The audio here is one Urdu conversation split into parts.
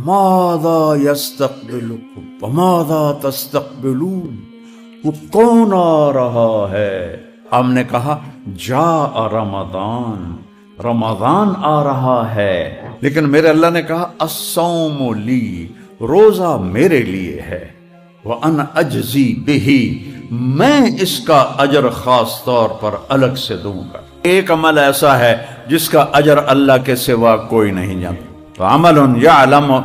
ماذا یستقبلکم وماذا تستقبلون، وہ کون آ رہا ہے؟ ہم نے کہا جاء رمضان، رمضان آ رہا ہے، لیکن میرے اللہ نے کہا الصوم لی، روزہ میرے لیے ہے، وَأَنَا أَجْزِي بِهِ، میں اس کا اجر خاص طور پر الگ سے دوں گا۔ ایک عمل ایسا ہے جس کا اجر اللہ کے سوا کوئی نہیں جانتا، وَعَمَلٌ يَعْلَمُ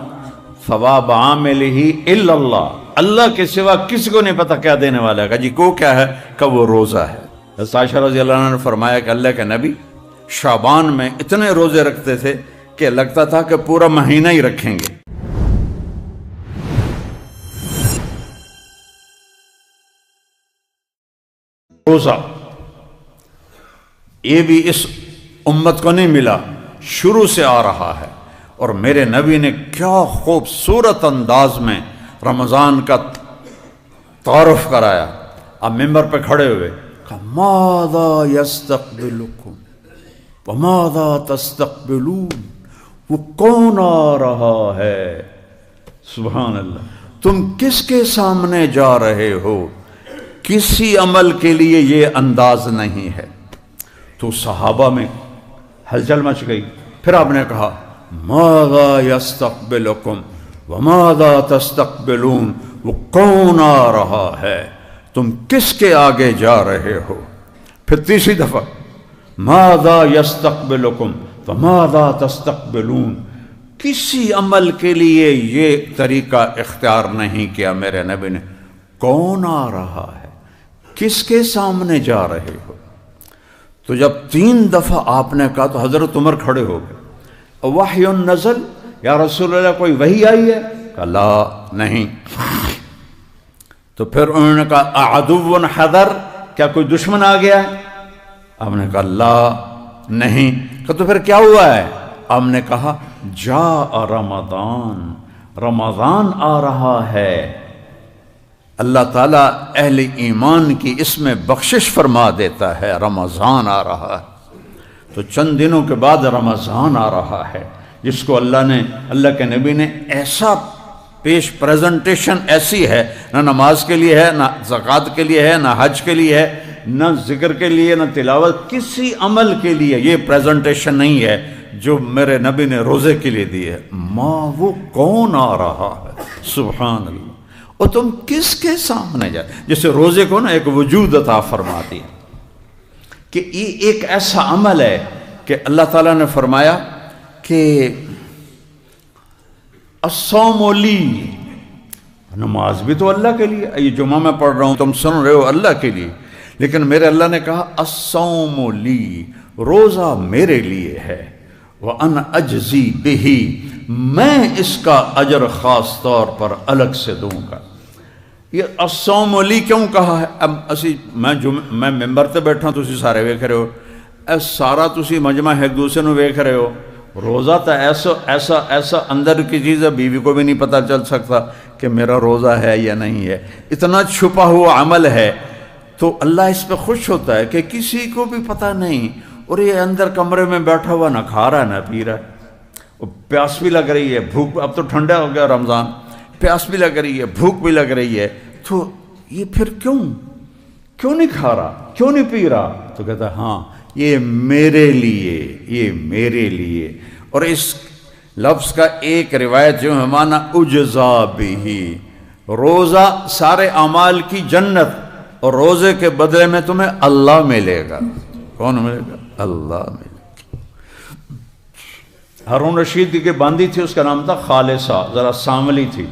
ثواب عاملہ الا اللہ، اللہ کے سوا کسی کو نہیں پتا کیا دینے والا ہے۔ جی کو کیا ہے؟ کہ وہ روزہ ہے۔ حضرت عائشہ رضی اللہ عنہ نے فرمایا کہ اللہ کے نبی شعبان میں اتنے روزے رکھتے تھے کہ لگتا تھا کہ پورا مہینہ ہی رکھیں گے۔ روزہ یہ بھی اس امت کو نہیں ملا، شروع سے آ رہا ہے، اور میرے نبی نے کیا خوبصورت انداز میں رمضان کا تعارف کرایا۔ اب ممبر پہ کھڑے ہوئے کہا ماذا یستقبلکم وماذا تستقبلون، وہ کون آ رہا ہے؟ سبحان اللہ، تم کس کے سامنے جا رہے ہو؟ کسی عمل کے لیے یہ انداز نہیں ہے۔ تو صحابہ میں ہلچل مچ گئی۔ پھر آپ نے کہا ماذا یستقبلکم وماذا تستقبلون، وہ کون آ رہا ہے؟ تم کس کے آگے جا رہے ہو؟ پھر تیسری دفعہ ماذا یستقبلکم وماذا تستقبلون، کسی عمل کے لیے یہ طریقہ اختیار نہیں کیا میرے نبی نے، کون آ رہا ہے، کس کے سامنے جا رہے ہو؟ تو جب 3 دفعہ آپ نے کہا تو حضرت عمر کھڑے ہو گئے۔ وحی نزل، یا رسول اللہ کوئی وحی آئی ہے؟ کہا لا، نہیں۔ تو پھر انہوں نے کہا اعدو حضر، کیا کوئی دشمن آ گیا ہے؟ آپ نے کہا لا، نہیں۔ کہ تو پھر کیا ہوا ہے؟ آپ نے کہا جاء رمضان، رمضان آ رہا ہے۔ اللہ تعالیٰ اہل ایمان کی اس میں بخشش فرما دیتا ہے، رمضان آ رہا ہے۔ تو چند دنوں کے بعد رمضان آ رہا ہے، جس کو اللہ کے نبی نے ایسا پیش پریزنٹیشن ایسی ہے، نہ نماز کے لیے ہے، نہ زکوٰۃ کے لیے ہے، نہ حج کے لیے ہے، نہ ذکر کے لیے، نہ تلاوت، کسی عمل کے لیے یہ پریزنٹیشن نہیں ہے جو میرے نبی نے روزے کے لیے دی ہے۔ وہ کون آ رہا ہے؟ سبحان اللہ، اور تم کس کے سامنے جائے؟ جیسے روزے کو نا ایک وجود عطا فرما دیا کہ یہ ایک ایسا عمل ہے کہ اللہ تعالیٰ نے فرمایا کہ الصوم لی، نماز بھی تو اللہ کے لیے، یہ جمعہ میں پڑھ رہا ہوں تم سن رہے ہو اللہ کے لیے، لیکن میرے اللہ نے کہا الصوم لی، روزہ میرے لیے ہے، وَأَنَا أَجْزِي بِهِ، میں اس کا اجر خاص طور پر الگ سے دوں گا۔ یہ الصوم لی کیوں کہا ہے؟ اب میں ممبر تے بیٹھا تسی سارے ویکھ رہے ہو، سارا تسی مجمع ایک دوسرے نو ویکھ رہے ہو، روزہ تو ایسا اندر کی چیز ہے، بیوی کو بھی نہیں پتہ چل سکتا کہ میرا روزہ ہے یا نہیں ہے، اتنا چھپا ہوا عمل ہے۔ تو اللہ اس پہ خوش ہوتا ہے کہ کسی کو بھی پتہ نہیں، اور یہ اندر کمرے میں بیٹھا ہوا نہ کھا رہا ہے نہ پی رہا ہے، پیاس بھی لگ رہی ہے، بھوک، اب تو ٹھنڈا ہو گیا رمضان، پیاس بھی لگ رہی ہے، بھوک بھی لگ رہی ہے، تو یہ پھر کیوں نہیں کھا رہا، کیوں نہیں پی رہا؟ تو کہتا ہے ہاں یہ میرے لیے۔ اور اس لفظ کا ایک روایت جو ہے معنی اجزا بھی، روزہ سارے اعمال کی جنت، اور روزے کے بدلے میں تمہیں اللہ ملے گا۔ کون ملے گا؟ اللہ ملے گا۔ ہارون رشید کی باندی تھی، اس کا نام تھا خالصہ، ذرا سانولی تھی،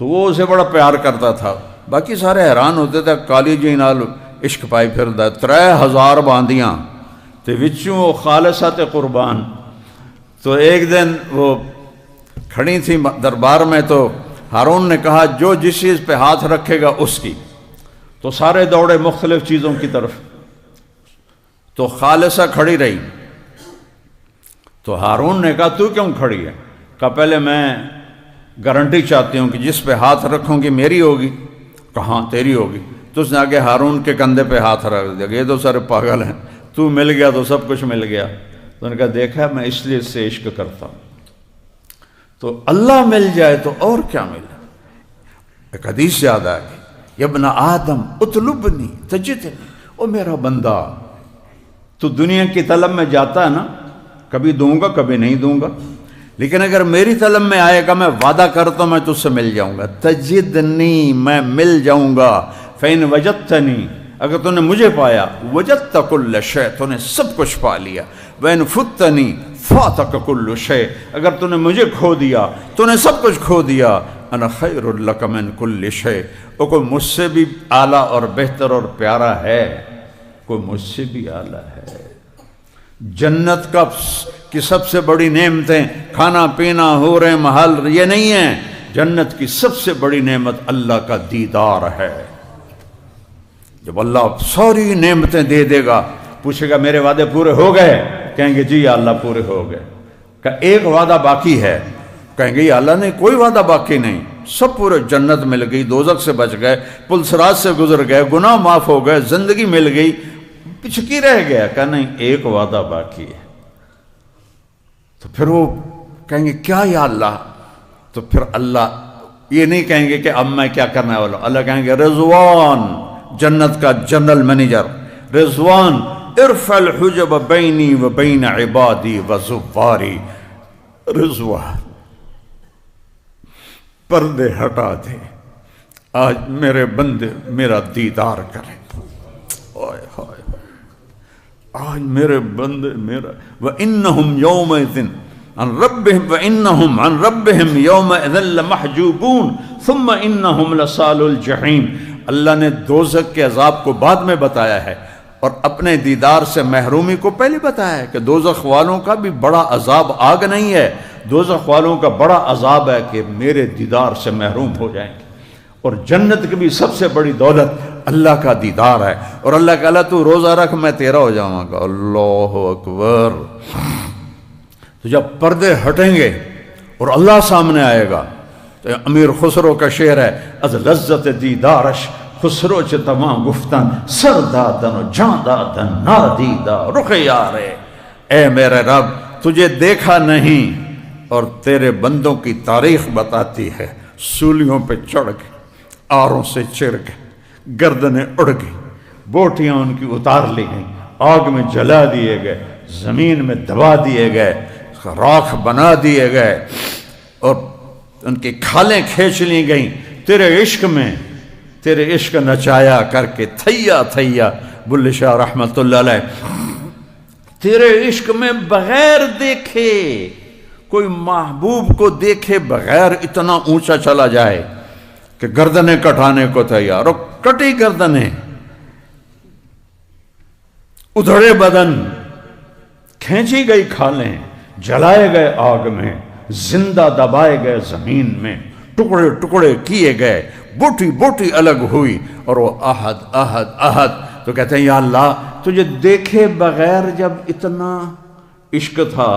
تو وہ اسے بڑا پیار کرتا تھا، باقی سارے حیران ہوتے تھے، کالی جی نال عشق پائی پھردا، 3000 باندیاں تے وچوں وہ خالصہ تے قربان۔ تو ایک دن وہ کھڑی تھی دربار میں، تو ہارون نے کہا جو جس چیز پہ ہاتھ رکھے گا اس کی، تو سارے دوڑے مختلف چیزوں کی طرف، تو خالصہ کھڑی رہی۔ تو ہارون نے کہا تو کیوں کھڑی ہے؟ کہا پہلے میں گارنٹی چاہتی ہوں کہ جس پہ ہاتھ رکھوں گی میری ہوگی۔ کہاں تیری ہوگی؟ تو اس نے آگے ہارون کے کندھے پہ ہاتھ رکھ دیا، یہ تو سارے پاگل ہیں، تو مل گیا تو سب کچھ مل گیا۔ تو نے کہا دیکھا میں اس لیے اس سے عشق کرتا ہوں۔ تو اللہ مل جائے تو اور کیا ملے. ایک حدیث یاد آ گئی، یا ابن آدم اطلبنی تجدنی، او میرا بندہ تو دنیا کی طلب میں جاتا ہے نا، کبھی دوں گا کبھی نہیں دوں گا، لیکن اگر میری طلب میں آئے گا میں وعدہ کرتا ہوں میں تجھ سے مل جاؤں گا. تجدنی، میں مل جاؤں گا. فإن وجدتنی، اگر تو نے مجھے پایا، وجدت کل شیء، تو نے سب کچھ پا لیا. وإن فتنی فاتک کل شیء، اگر تو نے مجھے کھو دیا تو نے سب کچھ کھو دیا. انا خیر لک من کل شیء، وہ کوئی مجھ سے بھی اعلیٰ اور بہتر اور پیارا ہے؟ کوئی مجھ سے بھی اعلیٰ ہے؟ جنت کی سب سے بڑی نعمتیں کھانا پینا، حوریں محل، یہ نہیں ہیں. جنت کی سب سے بڑی نعمت اللہ کا دیدار ہے. جب اللہ ساری نعمتیں دے دے گا، پوچھے گا میرے وعدے پورے ہو گئے؟ کہیں گے جی یا اللہ پورے ہو گئے. کہ ایک وعدہ باقی ہے، کہیں گے یا اللہ نہیں کوئی وعدہ باقی نہیں، سب پورے. جنت مل گئی، دوزخ سے بچ گئے، پل صراط سے گزر گئے، گناہ معاف ہو گئے، زندگی مل گئی، پچھکی رہ گیا. کہ نہیں ایک وعدہ باقی ہے. تو پھر وہ کہیں گے کیا یا اللہ؟ تو پھر اللہ یہ نہیں کہیں گے کہ اب میں کیا کرنا والا. اللہ کہیں گے رضوان، جنت کا جنرل مینیجر رضوان، ارفع الحجب بینی و بین عبادی و زواری. رضوان پردے ہٹا دے، آج میرے بندے میرا دیدار کریں. آئے ہائے، آج میرے بندے میرا. وَإِنَّهُمْ يَوْمَئِذٍ عَنْ رَبِّهِمْ وَإِنَّهُمْ عَنْ رَبِّهِمْ يَوْمَئِذٍ لَمَحْجُوبُونَ ثُمَّ إِنَّهُمْ لَصَالُو الْجَحِيمِ. اللہ نے دوزخ کے عذاب کو بعد میں بتایا ہے اور اپنے دیدار سے محرومی کو پہلے بتایا ہے کہ دوزخ والوں کا بھی بڑا عذاب آگ نہیں ہے، دوزخ والوں کا بڑا عذاب ہے کہ میرے دیدار سے محروم ہو جائیں گے. اور جنت کی بھی سب سے بڑی دولت اللہ کا دیدار ہے. اور اللہ کہا تو روزہ رکھ میں تیرا ہو جاؤں گا. اللہ اکبر. تو جب پردے ہٹیں گے اور اللہ سامنے آئے گا تو امیر خسرو کا شعر ہے، از لذت دیدارش خسرو چ تمام گفتن سر دادن و جان دادن نادیدہ رخ یارے. اے میرے رب تجھے دیکھا نہیں اور تیرے بندوں کی تاریخ بتاتی ہے. سولیوں پہ چڑھ گئے، آروں سے چر گئے، گردنیں اڑ گئی، بوٹیاں ان کی اتار لی گئیں، آگ میں جلا دیے گئے، زمین میں دبا دیے گئے، راکھ بنا دیے گئے اور ان کی کھالیں کھینچ لی گئیں. تیرے عشق میں، تیرے عشق نچایا کر کے تھیا تھیا. بلے شاہ رحمت اللہ علیہ تیرے عشق میں بغیر دیکھے، کوئی محبوب کو دیکھے بغیر اتنا اونچا چلا جائے کہ گردنیں کٹانے کو تیار، اور کٹی گردنیں، ادھڑے بدن، کھینچی گئی کھالیں، جلائے گئے آگ میں، زندہ دبائے گئے زمین میں، ٹکڑے ٹکڑے کیے گئے، بوٹی بوٹی الگ ہوئی. اور وہ احد احد احد. تو کہتے ہیں یا اللہ تجھے دیکھے بغیر جب اتنا عشق تھا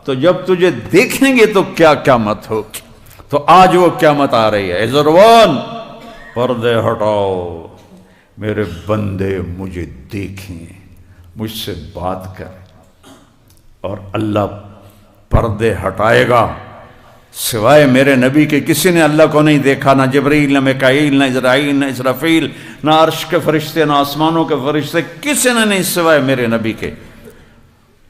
تو جب تجھے دیکھیں گے تو کیا قیامت ہوگی. تو آج وہ قیامت آ رہی ہے. ضروان پردے ہٹاؤ، میرے بندے مجھے دیکھیں، مجھ سے بات کریں. اور اللہ پردے ہٹائے گا. سوائے میرے نبی کے کسی نے اللہ کو نہیں دیکھا، نہ جبریل، نہ میکائیل، نہ اسرائیل، نہ اسرافیل، نہ عرش کے فرشتے، نہ آسمانوں کے فرشتے، کسی نے نہیں سوائے میرے نبی کے.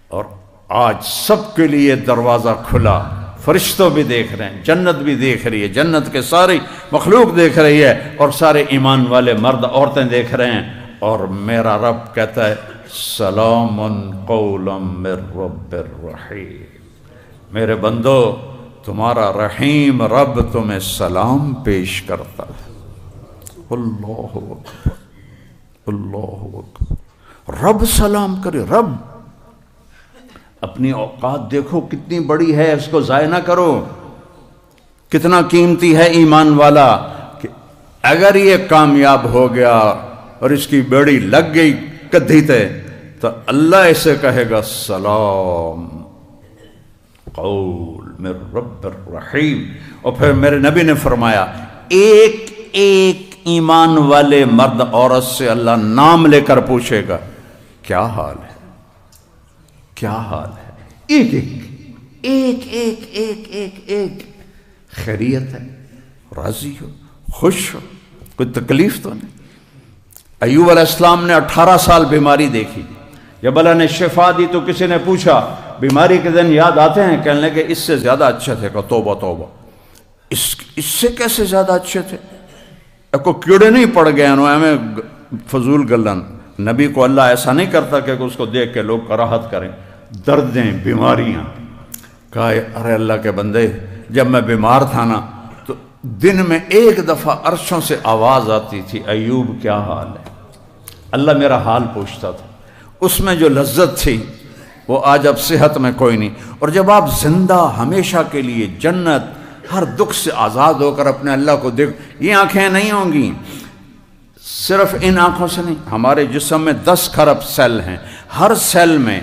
اور آج سب کے لیے دروازہ کھلا. فرشتوں بھی دیکھ رہے ہیں، جنت بھی دیکھ رہی ہے، جنت کے ساری مخلوق دیکھ رہی ہے، اور سارے ایمان والے مرد عورتیں دیکھ رہے ہیں. اور میرا رب کہتا ہے سلام قولا من رب الرحیم. میرے بندو تمہارا رحیم رب تمہیں سلام پیش کرتا ہے. اللہ اکبر، اللہ اکبر. رب سلام کرے. رب اپنی اوقات دیکھو کتنی بڑی ہے، اس کو ضائع نہ کرو. کتنا قیمتی ہے ایمان والا کہ اگر یہ کامیاب ہو گیا اور اس کی بیڑی لگ گئی کدھی تے تو اللہ اسے کہے گا سلام قول من رب الرحیم. اور پھر میرے نبی نے فرمایا ایک ایک ایمان والے مرد عورت سے اللہ نام لے کر پوچھے گا کیا حال ہے، کیا حال ہے. ایک ایک ایک ایک ایک ایک ایک خیریت ہے، راضی ہو، خوش ہو، کوئی تکلیف تو نہیں۔ ایوب علیہ السلام نے 18 سال بیماری دیکھی، جب اللہ نے شفا دی تو کسی نے پوچھا بیماری کے دن یاد آتے ہیں؟ کہنے لگے اس سے زیادہ اچھے تھے۔ کہ توبہ توبہ، اس سے کیسے زیادہ اچھے تھے؟ کو کیڑے نہیں پڑ گئے انہوں میں فضول گلن۔ نبی کو اللہ ایسا نہیں کرتا کہ اس کو دیکھ کے لوگ کراہت کریں، دردیں، بیماریاں۔ کہا ارے اللہ کے بندے، جب میں بیمار تھا نا تو دن میں ایک دفعہ عرشوں سے آواز آتی تھی، ایوب کیا حال ہے؟ اللہ میرا حال پوچھتا تھا، اس میں جو لذت تھی وہ آج اب صحت میں کوئی نہیں۔ اور جب آپ زندہ ہمیشہ کے لیے جنت ہر دکھ سے آزاد ہو کر اپنے اللہ کو دیکھ، یہ آنکھیں نہیں ہوں گی، صرف ان آنکھوں سے نہیں، ہمارے جسم میں 10 کھرب سیل ہیں، ہر سیل میں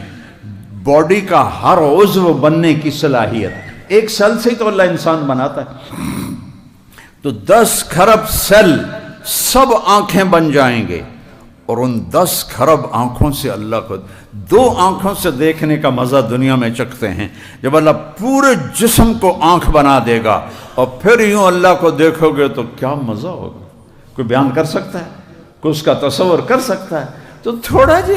باڈی کا ہر عضو بننے کی صلاحیت، ایک سیل سے ہی تو اللہ انسان بناتا ہے۔ تو 10 کھرب سیل سب آنکھیں بن جائیں گے، اور ان 10 کھرب آنکھوں سے اللہ کو 2 آنکھوں سے دیکھنے کا مزہ دنیا میں چکھتے ہیں۔ جب اللہ پورے جسم کو آنکھ بنا دے گا اور پھر یوں اللہ کو دیکھو گے تو کیا مزہ ہوگا، کوئی بیان کر سکتا ہے؟ کوئی اس کا تصور کر سکتا ہے؟ تو تھوڑا جی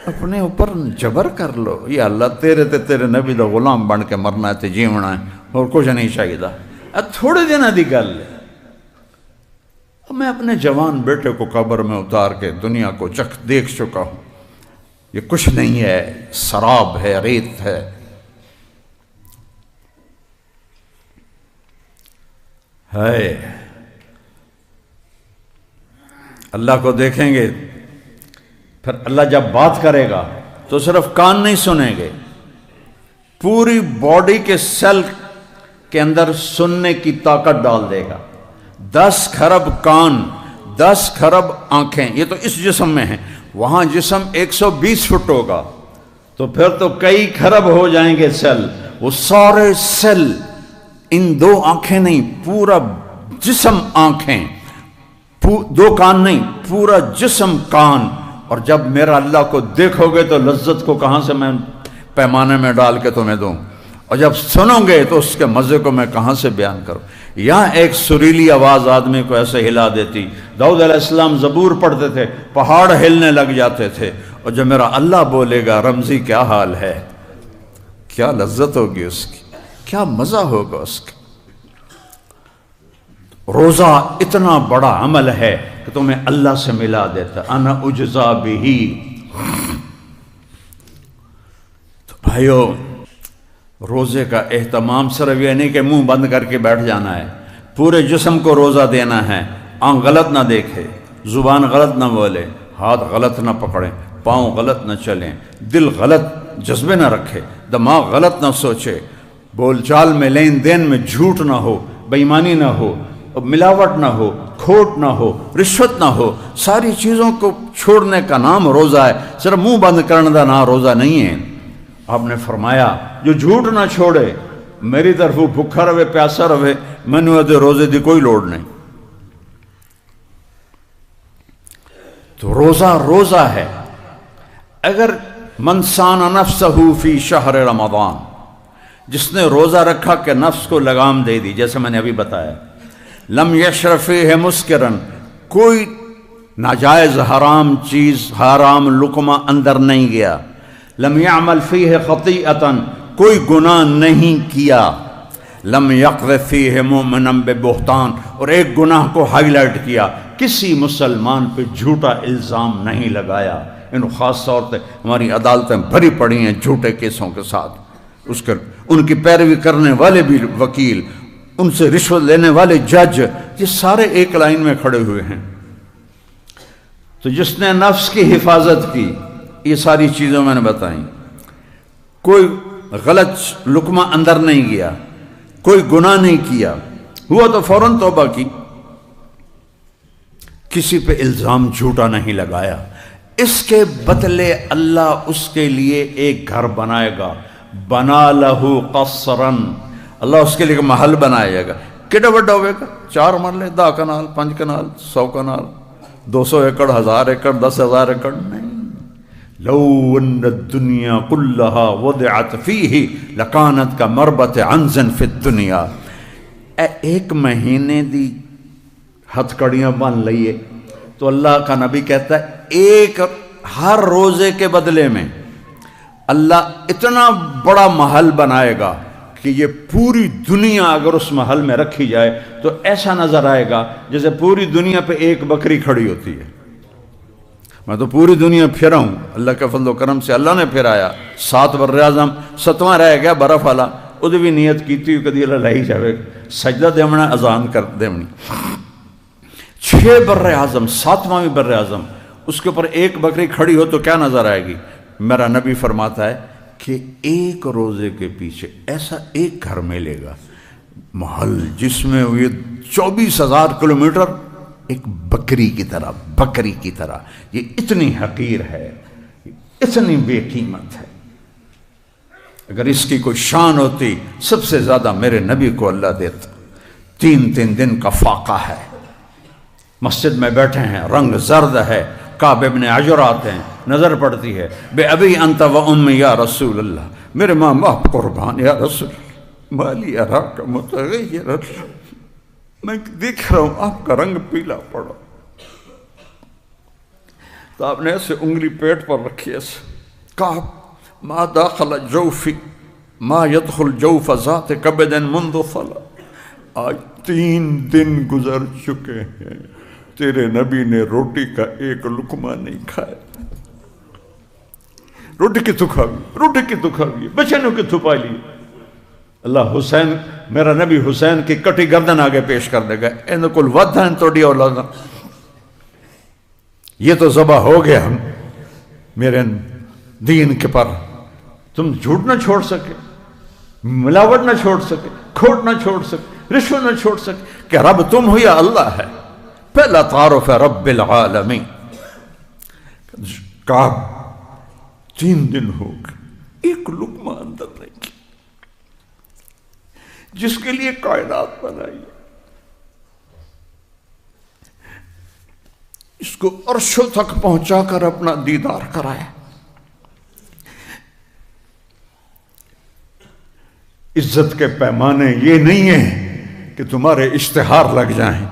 اپنے اوپر جبر کر لو، یا اللہ تیرے نبی دا غلام بن کے مرنا ہے تے جیونا ہے، اور کچھ نہیں چاہیے۔ تھوڑے دن دی گل ہے، میں اپنے جوان بیٹے کو قبر میں اتار کے دنیا کو دیکھ چکا ہوں، یہ کچھ نہیں ہے، سراب ہے، ریت ہے۔ اللہ کو دیکھیں گے، پھر اللہ جب بات کرے گا تو صرف کان نہیں سنیں گے، پوری باڈی کے سیل کے اندر سننے کی طاقت ڈال دے گا۔ 10 کھرب کان، 10 کھرب آنکھیں، یہ تو اس جسم میں ہیں، وہاں جسم 120 فٹ ہوگا، تو پھر تو کئی کھرب ہو جائیں گے سیل۔ وہ سارے سیل، ان 2 آنکھیں نہیں، پورا جسم آنکھیں، 2 کان نہیں، پورا جسم کان۔ اور جب میرا اللہ کو دیکھو گے تو لذت کو کہاں سے میں پیمانے میں ڈال کے تمہیں دوں، اور جب سنو گے تو اس کے مزے کو میں کہاں سے بیان کروں۔ یہاں ایک سریلی آواز آدمی کو ایسے ہلا دیتی، داؤد علیہ السلام زبور پڑھتے تھے، پہاڑ ہلنے لگ جاتے تھے، اور جب میرا اللہ بولے گا رمزی کیا حال ہے، کیا لذت ہوگی اس کی، کیا مزہ ہوگا اس کا۔ روزہ اتنا بڑا عمل ہے کہ تمہیں اللہ سے ملا دیتا، انا اجزا بہی۔ تو بھائیو، روزے کا اہتمام صرف یہ نہیں کہ منہ بند کر کے بیٹھ جانا ہے، پورے جسم کو روزہ دینا ہے۔ آنکھ غلط نہ دیکھے، زبان غلط نہ بولے، ہاتھ غلط نہ پکڑے، پاؤں غلط نہ چلیں، دل غلط جذبے نہ رکھے، دماغ غلط نہ سوچے، بول چال میں لین دین میں جھوٹ نہ ہو، بے ایمانی نہ ہو، ملاوٹ نہ ہو، کھوٹ نہ ہو، رشوت نہ ہو۔ ساری چیزوں کو چھوڑنے کا نام روزہ ہے، صرف منہ بند کرنے کا نام روزہ نہیں ہے۔ آپ نے فرمایا جو جھوٹ نہ چھوڑے، میری طرف بھوکھا رہے پیاسا رہے، میں نے روزے دی کوئی لوڑ نہیں۔ تو روزہ ہے۔ اگر من سان نفسہ فی شہر رمضان، جس نے روزہ رکھا کہ نفس کو لگام دے دی، جیسے میں نے ابھی بتایا، لم یشرب فیہ مسکرن، کوئی ناجائز حرام چیز، حرام لقمہ اندر نہیں گیا، لم یعمل فیہ خطیئتن، کوئی گناہ نہیں کیا، لم یقذف فیہ مؤمنا ببہتان، اور ایک گناہ کو ہائی لائٹ کیا، کسی مسلمان پہ جھوٹا الزام نہیں لگایا۔ ان خاص طور پہ ہماری عدالتیں بھری پڑی ہیں جھوٹے کیسوں کے ساتھ، ان کی پیروی کرنے والے بھی وکیل، ان سے رشوت لینے والے جج، یہ سارے ایک لائن میں کھڑے ہوئے ہیں۔ تو جس نے نفس کی حفاظت کی، یہ ساری چیزیں میں نے بتائیں، کوئی غلط لقمہ اندر نہیں گیا، کوئی گناہ نہیں کیا، ہوا تو فوراً توبہ کی، کسی پہ الزام جھوٹا نہیں لگایا، اس کے بدلے اللہ اس کے لیے ایک گھر بنائے گا، بنا لہو قصرن، اللہ اس کے لیے محل بنائے گا۔ کڈا بڑا ہوئے گا؟ 4 مرلے، 10 کنال، 5 کنال، 100 کنال، 200 ایکڑ، 1000 ایکڑ، 10,000 ایکڑ نہیں، لو ان الدنیا کلہا وضعت فیہ لکانت کا مربت عنز فی الدنیا. ایک مہینے دی ہتھ کڑیاں باندھ لئیے تو اللہ کا نبی کہتا ہے ایک ہر روزے کے بدلے میں اللہ اتنا بڑا محل بنائے گا کہ یہ پوری دنیا اگر اس محل میں رکھی جائے تو ایسا نظر آئے گا جیسے پوری دنیا پہ ایک بکری کھڑی ہوتی ہے. میں تو پوری دنیا پھرا ہوں، اللہ کے فضل و کرم سے اللہ نے پھرایا. 7 براعظم 7واں رہ گیا برف والا، وہ بھی نیت کیتی ہوئی کدی اللہ لائی جاوے سجدہ دیونا اذان کر دیونی. 6 براعظم 7واں بھی براعظم اس کے اوپر ایک بکری کھڑی ہو تو کیا نظر آئے گی؟ میرا نبی فرماتا ہے کہ ایک روزے کے پیچھے ایسا ایک گھر ملے گا محل جس میں یہ 24,000 کلومیٹر ایک بکری کی طرح. یہ اتنی حقیر ہے، اتنی بے قیمت ہے. اگر اس کی کوئی شان ہوتی سب سے زیادہ میرے نبی کو اللہ دیتا. 3 دن کا فاقہ ہے، مسجد میں بیٹھے ہیں، رنگ زرد ہے، کعب ابن عجر آتے ہیں، نظر پڑتی ہے، بے ابی انت و امی یا رسول اللہ، میرے ماں باپ قربان یا رسول اللہ، مالی اراک متغیر، میں دیکھ رہا ہوں آپ کا رنگ پیلا پڑا. تو آپ نے ایسے انگلی پیٹ پر رکھی ایسے کہا ما داخل جوفی ما يدخل جوف ذات کبد منذ صلا. آج 3 دن گزر چکے ہیں تیرے نبی نے روٹی کا ایک لقمہ نہیں کھایا. روٹی کی تو کھاوی بچنوں کی تو پا لی. اللہ حسین میرا نبی حسین کی کٹی گردن آگے پیش کر دے گا. ان کل ود ہیں توڑی اولاد، یہ تو ذبح ہو گیا ہم میرے دین کے پر. تم جھوٹ نہ چھوڑ سکے، ملاوٹ نہ چھوڑ سکے، کھوٹ نہ چھوڑ سکے، رشوت نہ چھوڑ سکے کہ رب تم ہو یا اللہ ہے. پہلا تعارف ہے رب العالمین. کعب 3 دن ہو گئے ایک لقمہ اندر نہیں کی، جس کے لیے کائنات بنائی، اس کو عرشوں تک پہنچا کر اپنا دیدار کرایا. عزت کے پیمانے یہ نہیں ہیں کہ تمہارے اشتہار لگ جائیں،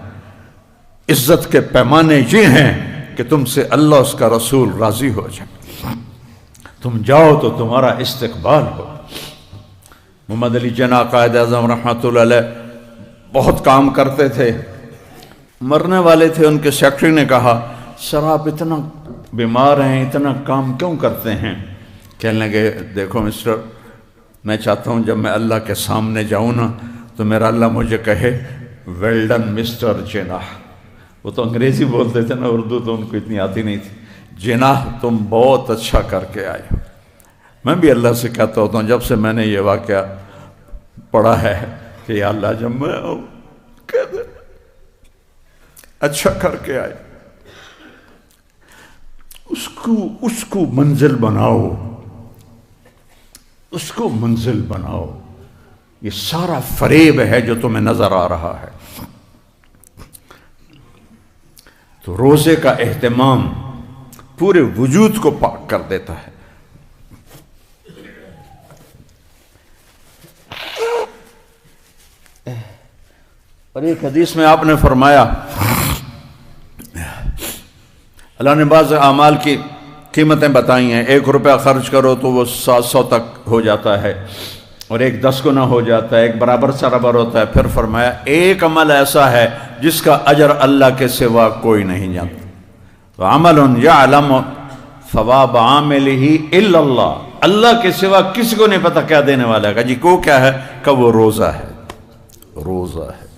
عزت کے پیمانے یہ ہیں کہ تم سے اللہ اس کا رسول راضی ہو جائے. تم جاؤ تو تمہارا استقبال ہو. محمد علی جناح قائد اعظم رحمۃ اللہ علیہ بہت کام کرتے تھے، مرنے والے تھے. ان کے سیکرٹری نے کہا سر آپ اتنا بیمار ہیں، اتنا کام کیوں کرتے ہیں؟ کہنے لگے دیکھو مسٹر، میں چاہتا ہوں جب میں اللہ کے سامنے جاؤں نا تو میرا اللہ مجھے کہے ویل ڈن مسٹر جناح. وہ تو انگریزی بولتے تھے نا، اردو تو ان کو اتنی آتی نہیں تھی. جناح تم بہت اچھا کر کے آئے ہو. میں بھی اللہ سے کہتا ہوتا ہوں جب سے میں نے یہ واقعہ پڑھا ہے کہ یا اللہ جب میں آؤں کہہ دے اچھا کر کے آئے. اس کو منزل بناؤ، اس کو منزل بناؤ. یہ سارا فریب ہے جو تمہیں نظر آ رہا ہے. تو روزے کا اہتمام پورے وجود کو پاک کر دیتا ہے. اور ایک حدیث میں آپ نے فرمایا اللہ نے بعض اعمال کی قیمتیں بتائی ہیں. 1 روپیہ خرچ کرو تو وہ 700 تک ہو جاتا ہے، اور ایک 10 گنا ہو جاتا ہے، ایک برابر سرابر ہوتا ہے. پھر فرمایا ایک عمل ایسا ہے جس کا اجر اللہ کے سوا کوئی نہیں جانتا. عمل یعلم ثواب عاملہ الا اللہ، اللہ کے سوا کسی کو نہیں پتا کیا دینے والا ہے. جی کو کیا ہے کہ وہ روزہ ہے. روزہ ہے.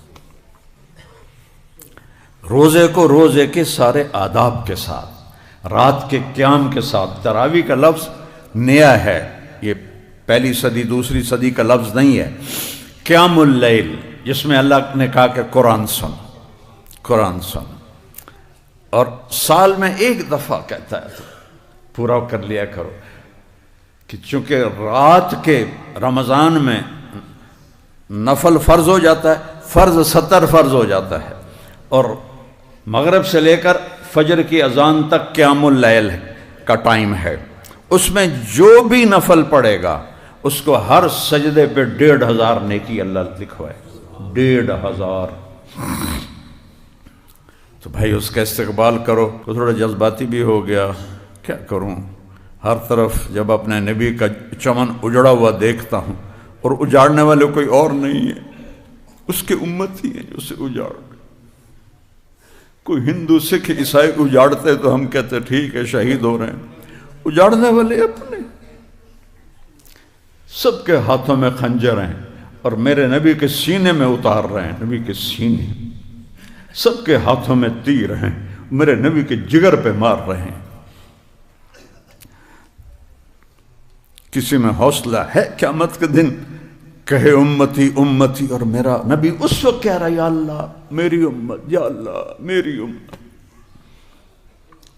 روزے کو روزے کے سارے آداب کے ساتھ، رات کے قیام کے ساتھ. تراویح کا لفظ نیا ہے، یہ پہلی صدی دوسری صدی کا لفظ نہیں ہے. قیام اللیل جس میں اللہ نے کہا کہ قرآن سن، اور سال میں 1 دفعہ کہتا ہے تو پورا کر لیا کرو. کہ چونکہ رات کے رمضان میں نفل فرض ہو جاتا ہے، فرض 70 فرض ہو جاتا ہے، اور مغرب سے لے کر فجر کی اذان تک قیام اللیل کا ٹائم ہے. اس میں جو بھی نفل پڑے گا اس کو ہر سجدے پہ 1500 نیکی اللہ لکھوائے، 1500۔ تو بھائی اس کا استقبال کرو۔ تو تھوڑا جذباتی بھی ہو گیا، کیا کروں، ہر طرف جب اپنے نبی کا چمن اجڑا ہوا دیکھتا ہوں اور اجاڑنے والے کوئی اور نہیں ہے، اس کے امت ہی ہیں جو اسے اجاڑ گئے۔ کوئی ہندو سکھ عیسائی اجاڑتے تو ہم کہتے ٹھیک ہے شہید ہو رہے ہیں، اجاڑنے والے اپنے، سب کے ہاتھوں میں خنجر ہیں اور میرے نبی کے سینے میں اتار رہے ہیں، نبی کے سینے، سب کے ہاتھوں میں تیر ہیں، میرے نبی کے جگر پہ مار رہے ہیں۔ کسی میں حوصلہ ہے قیامت کے دن کہے امتی امتی، اور میرا نبی اس وقت کہہ رہا یا اللہ میری امت، یا اللہ میری امت۔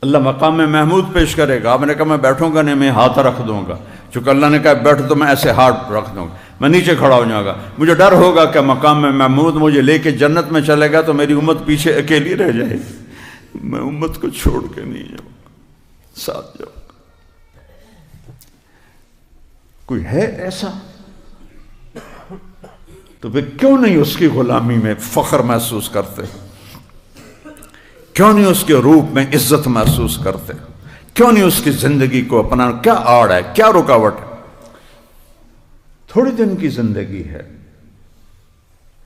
اللہ مقام محمود پیش کرے گا۔ آپ نے کہا میں بیٹھوں گا نہیں، میں ہاتھ رکھ دوں گا، چونکہ اللہ نے کہا بیٹھ تو میں ایسے ہاتھ رکھ دوں گا، میں نیچے کھڑا ہو جاؤں گا۔ مجھے ڈر ہوگا کہ مقام محمود مجھے لے کے جنت میں چلے گا تو میری امت پیچھے اکیلی رہ جائے گی، میں امت کو چھوڑ کے نہیں جاؤں گا، ساتھ جاؤں گا۔ کوئی ہے ایسا؟ تو پھر کیوں نہیں اس کی غلامی میں فخر محسوس کرتے؟ کیوں نہیں اس کے روپ میں عزت محسوس کرتے؟ کیوں نہیں اس کی زندگی کو اپنا؟ کیا آڑ ہے، کیا رکاوٹ ہے؟ تھوڑی دن کی زندگی ہے،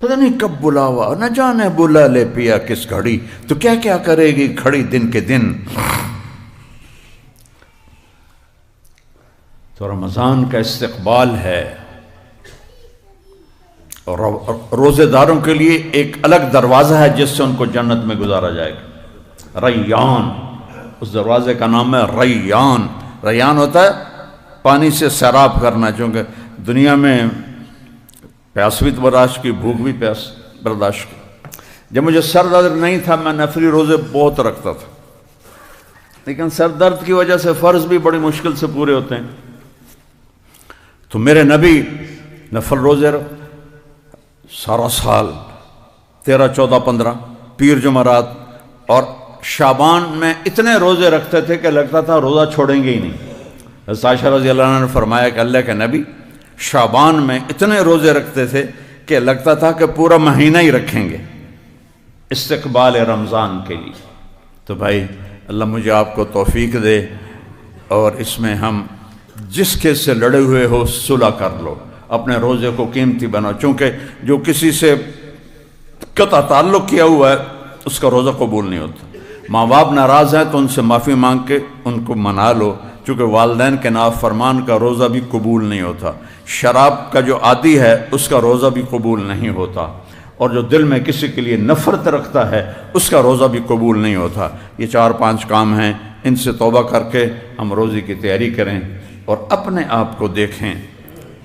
پتہ نہیں کب بلاوا، نہ جانے بلا لے پیا کس گھڑی، تو کیا کیا کرے گی کھڑی دن کے دن۔ تو رمضان کا استقبال ہے، اور روزے داروں کے لیے ایک الگ دروازہ ہے جس سے ان کو جنت میں گزارا جائے گا، ریان۔ اس دروازے کا نام ہے ریان۔ ریان ہوتا ہے پانی سے سیراب کرنا، چونکہ دنیا میں پیاس بھی برداشت کی، بھوک بھی پیاس برداشت کی۔ جب مجھے سر درد نہیں تھا میں نفلی روزے بہت رکھتا تھا، لیکن سر درد کی وجہ سے فرض بھی بڑی مشکل سے پورے ہوتے ہیں۔ تو میرے نبی نفل روزے سارا سال 13، 14، 15 پیر جمعرات اور شعبان میں اتنے روزے رکھتے تھے کہ لگتا تھا روزہ چھوڑیں گے ہی نہیں۔ حضرت عائشہ رضی اللہ عنہ نے فرمایا کہ اللہ کے نبی شعبان میں اتنے روزے رکھتے تھے کہ لگتا تھا کہ پورا مہینہ ہی رکھیں گے استقبال رمضان کے لیے۔ تو بھائی اللہ مجھے آپ کو توفیق دے، اور اس میں ہم جس کے سے لڑے ہوئے ہو صلح کر لو، اپنے روزے کو قیمتی بناؤ، چونکہ جو کسی سے قطع تعلق کیا ہوا ہے اس کا روزہ قبول نہیں ہوتا۔ ماں باپ ناراض ہیں تو ان سے معافی مانگ کے ان کو منا لو، چونکہ والدین کے نافرمان کا روزہ بھی قبول نہیں ہوتا۔ شراب کا جو عادی ہے اس کا روزہ بھی قبول نہیں ہوتا، اور جو دل میں کسی کے لیے نفرت رکھتا ہے اس کا روزہ بھی قبول نہیں ہوتا۔ یہ 4-5 کام ہیں، ان سے توبہ کر کے ہم روزے کی تیاری کریں اور اپنے آپ کو دیکھیں۔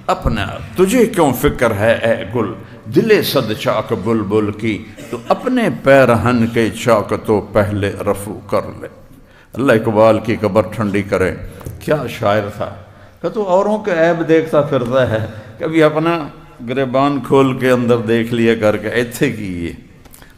اپنے آپ تجھے کیوں فکر ہے اے گل، دل صد چاک بلبل کی، تو اپنے پیرہن کے چاک تو پہلے رفو کر لے۔ اللہ اقبال کی قبر ٹھنڈی کرے، کیا شاعر تھا کہ تو اوروں کے عیب دیکھتا پھرتا ہے، کبھی اپنا گریبان کھول کے اندر دیکھ لیا کر کے ایتھے کی یہ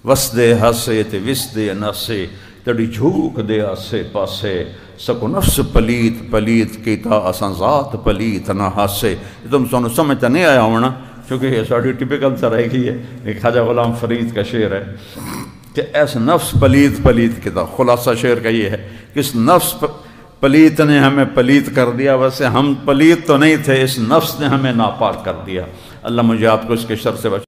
وسدے ہاسے تے وسدے ناسے تڑی جھوک دے آسے پاسے سکو نفس پلیت پلیت کیتا اساں ذات پلیت نہ ہاسے۔ یہ تم سنو سمجھتا نہیں آیا ہونا، کیونکہ یہ ساڑھی ٹپیکل سا رہ گئی ہے، ایک خواجہ غلام فرید کا شعر ہے کہ ایسا نفس پلیت پلیت کیتا۔ خلاصہ شعر کا یہ ہے کہ اس نفس پلیت نے ہمیں پلیت کر دیا، ویسے ہم پلیت تو نہیں تھے، اس نفس نے ہمیں ناپاک کر دیا۔ اللہ مجھے آپ کو اس کے شر سے بچا۔